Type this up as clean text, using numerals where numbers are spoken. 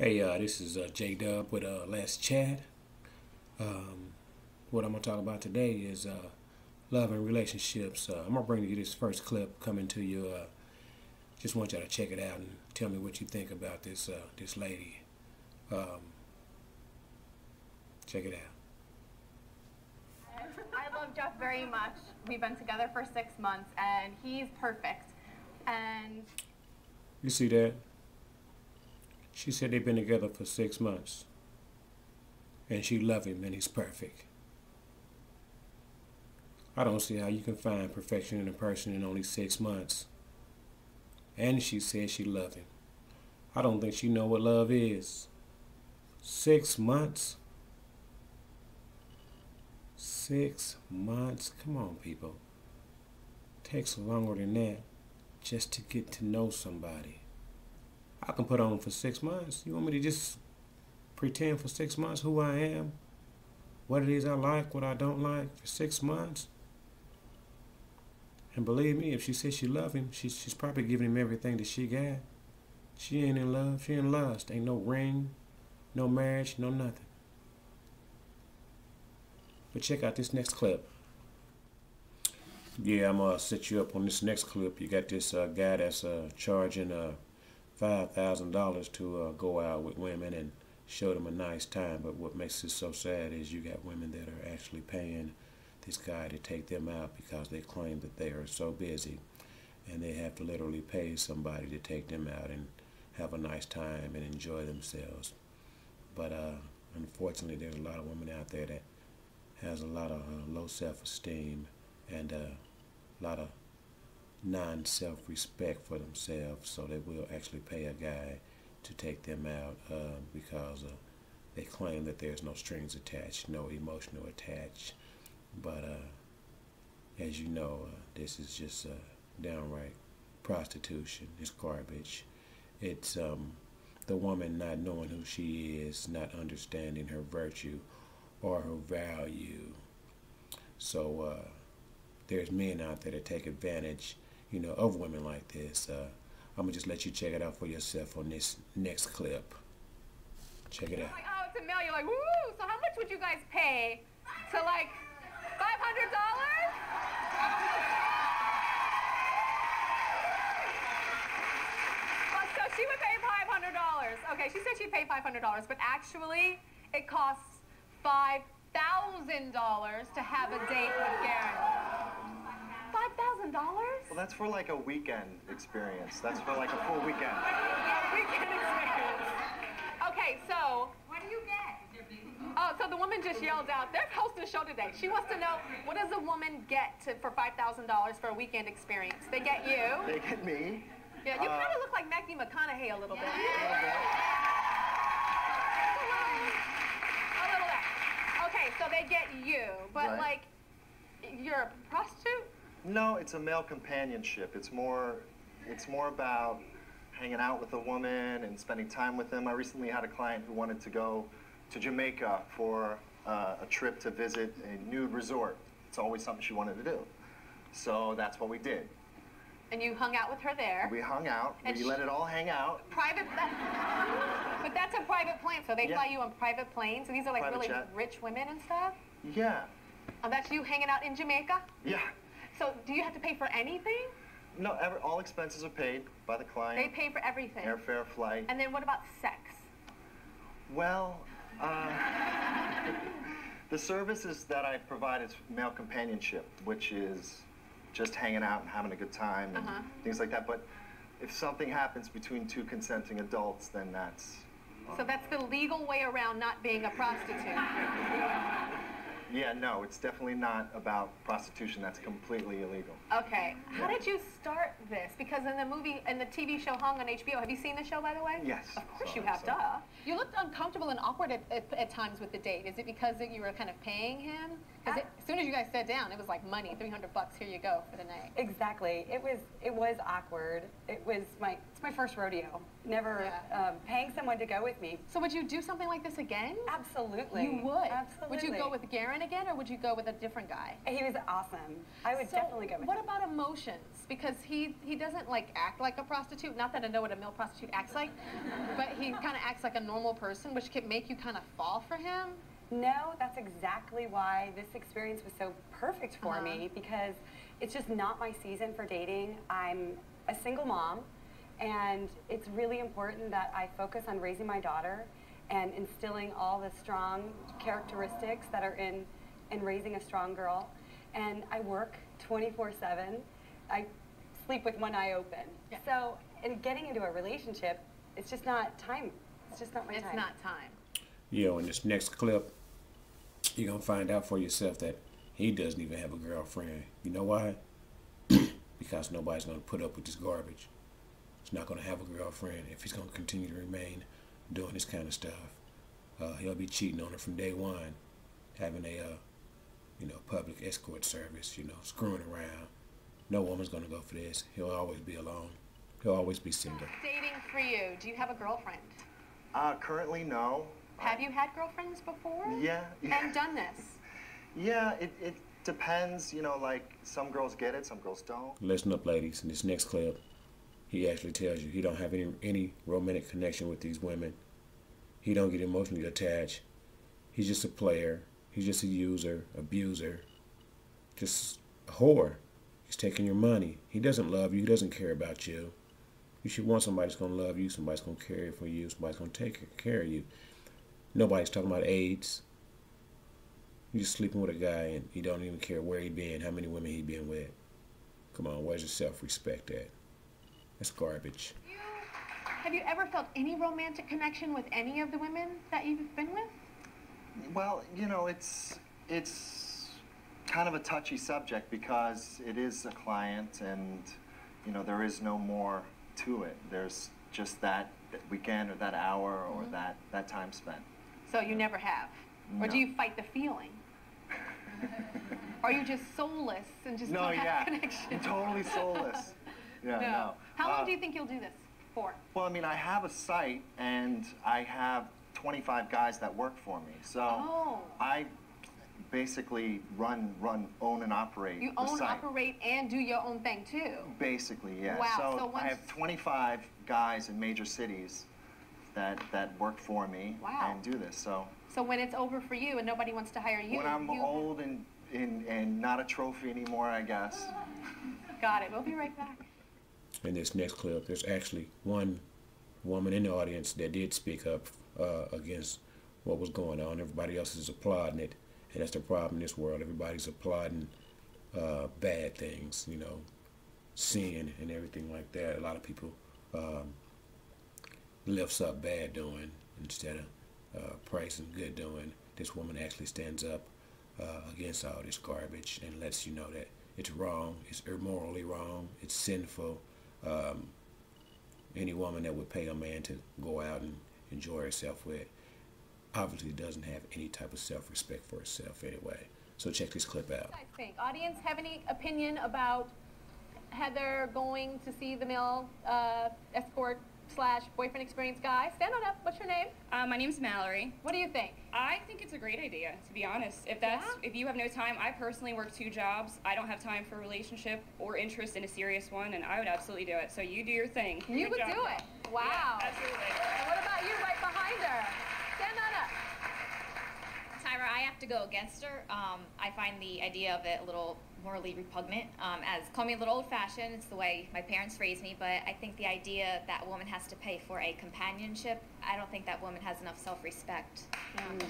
Hey, this is J-Dub with Last Chat. What I'm going to talk about today is love and relationships. I'm going to bring you this first clip coming to you. Just want y'all to check it out and tell me what you think about this lady. Check it out. I love Jeff very much. We've been together for 6 months, and he's perfect. And You see that? She said they've been together for 6 months. And she loves him and he's perfect. I don't see how you can find perfection in a person in only 6 months. And she said she loved him. I don't think she know what love is. 6 months? 6 months? Come on, people. Takes longer than that just to get to know somebody. I can put on for 6 months. You want me to just pretend for 6 months who I am? What it is I like, what I don't like for 6 months? And believe me, if she says she loves him, she's probably giving him everything that she got. She ain't in love, she in lust. Ain't no ring, no marriage, no nothing. But check out this next clip. Yeah, I'm gonna set you up on this next clip. You got this guy that's charging $5,000 to go out with women and show them a nice time. But what makes it so sad is you got women that are actually paying this guy to take them out because they claim that they are so busy and they have to literally pay somebody to take them out and have a nice time and enjoy themselves. But unfortunately, there's a lot of women out there that has a lot of low self-esteem and a lot of non-self-respect for themselves, so they will actually pay a guy to take them out because they claim that there's no strings attached, no emotional attached. But as you know, this is just downright prostitution. It's garbage. It's the woman not knowing who she is, not understanding her virtue or her value. So there's men out there that take advantage, of women like this. I'm gonna just let you check it out for yourself on this next clip. Check it out. like, oh, it's a million. Like, woo! So how much would you guys pay to like $500? Well, so she would pay $500. Okay, she said she'd pay $500, but actually, it costs $5,000 to have a date with Garen. $5,000? Well, that's for like a weekend experience. That's for like a full weekend. Yeah, weekend experience. Okay, so What do you get? oh, so the woman just yelled out, they're hosting a show today. She wants to know, what does a woman get for $5,000 for a weekend experience? They get you. They get me. Yeah, you kind of look like Matthew McConaughey a little bit. A little bit. Okay, so they get you, but Right. like, you're a prostitute? No, it's a male companionship. It's more about hanging out with a woman and spending time with them. I recently had a client who wanted to go to Jamaica for a trip to visit a nude resort. It's always something she wanted to do. So that's what we did. And you hung out with her there. We hung out. And We let it all hang out. Private, but that's a private plane, so they Yeah. fly you on private planes, and these are like Private really jet. rich women and stuff? Yeah. Oh, that's you hanging out in Jamaica? Yeah. So do you have to pay for anything? No, all expenses are paid by the They client. pay for everything. Airfare, flight. And then what about sex? Well, the services that I provide is male companionship, which is just hanging out and having a good time and things like that. But if something happens between two consenting adults, then that's... So that's the legal way around not being a prostitute. Yeah, no, it's definitely not about prostitution. That's completely illegal. Okay. How did you start this? Because in the TV show Hung on HBO, have you seen the show, by the way? Yes. Of course you Sorry, have, sorry. duh. You looked uncomfortable and awkward at times with the date. Is it because that you were kind of paying him? Because as soon as you guys sat down, it was like money, $300, here you go for the night. Exactly. It was awkward. It's my first rodeo. Never paying someone to go with me. So would you do something like this again? Absolutely. You would? Absolutely. Would you go with Garen again, or would you go with a different guy? He was awesome. I would definitely go with him. What about emotions? Because he doesn't like act like a prostitute. Not that I know what a male prostitute acts like, but he kind of acts like a normal person, which can make you kind of fall for him. No, that's exactly why this experience was so perfect for me, because it's just not my season for dating. I'm a single mom, and it's really important that I focus on raising my daughter and instilling all the strong characteristics that are in raising a strong girl. And I work 24/7. I sleep with one eye open. Yeah. So, in getting into a relationship, it's just not time. It's just not my time. It's not time. You know, in this next clip, you're going to find out for yourself that he doesn't even have a girlfriend. You know why? Because nobody's going to put up with this garbage. He's not going to have a girlfriend if he's going to continue to remain doing this kind of stuff. He'll be cheating on her from day one, having a, public escort service, screwing around. No woman's going to go for this. He'll always be alone. He'll always be single. Dating for you, do you have a girlfriend? Currently, no. Have you had girlfriends before? Yeah. And done this? Yeah, it depends. Like some girls get it, some girls don't. Listen up, ladies. In this next clip, he actually tells you he don't have any romantic connection with these women. He don't get emotionally attached. He's just a player. He's just a user, abuser, just a whore. He's taking your money. He doesn't love you. He doesn't care about you. You should want somebody that's going to love you, somebody's going to care for you, somebody's going to take care of you. Nobody's talking about AIDS. You're just sleeping with a guy and you don't even care where he been, how many women he been with. Come on, where's your self-respect at? That's garbage. Have you ever felt any romantic connection with any of the women that you've been with? Well, it's kind of a touchy subject because it is a client and, there is no more to it. There's just that weekend or that hour or that time spent. So you never have? No. Or do you fight the feeling? Are you just soulless and just don't have a connection? I'm totally soulless. No. How long do you think you'll do this for? Well, I have a site and I have 25 guys that work for me. So I basically own and operate You the own, site. operate, and do your own thing too? Basically, yeah. Wow. So I have 25 guys in major cities that work for me and do this. So when it's over for you and nobody wants to hire you, when I'm old and not a trophy anymore, I guess. Got it. We'll be right back. In this next clip, there's actually one woman in the audience that did speak up against what was going on. Everybody else is applauding it, and that's the problem in this world. Everybody's applauding bad things, sin and everything like that. A lot of people lifts up bad doing instead of praising good doing. This woman actually stands up against all this garbage and lets you know that it's wrong, it's immorally wrong, it's sinful. Any woman that would pay a man to go out and enjoy herself with obviously doesn't have any type of self-respect for herself anyway. So check this clip out. What do you guys think? Audience, have any opinion about Heather going to see the male escort/boyfriend experience guy? Stand on up. What's your name? My name's Mallory. What do you think? I think it's a great idea, to be honest. If you have no time, I personally work 2 jobs. I don't have time for a relationship or interest in a serious one, and I would absolutely do it. So you do your thing. You would do it. Wow. Yeah, absolutely. And what about you right behind her? Stand on up. Tyra, I have to go against her. I find the idea of it a little morally repugnant. Call me a little old-fashioned, it's the way my parents raised me, but I think the idea that a woman has to pay for a companionship, I don't think that woman has enough self-respect. Yeah.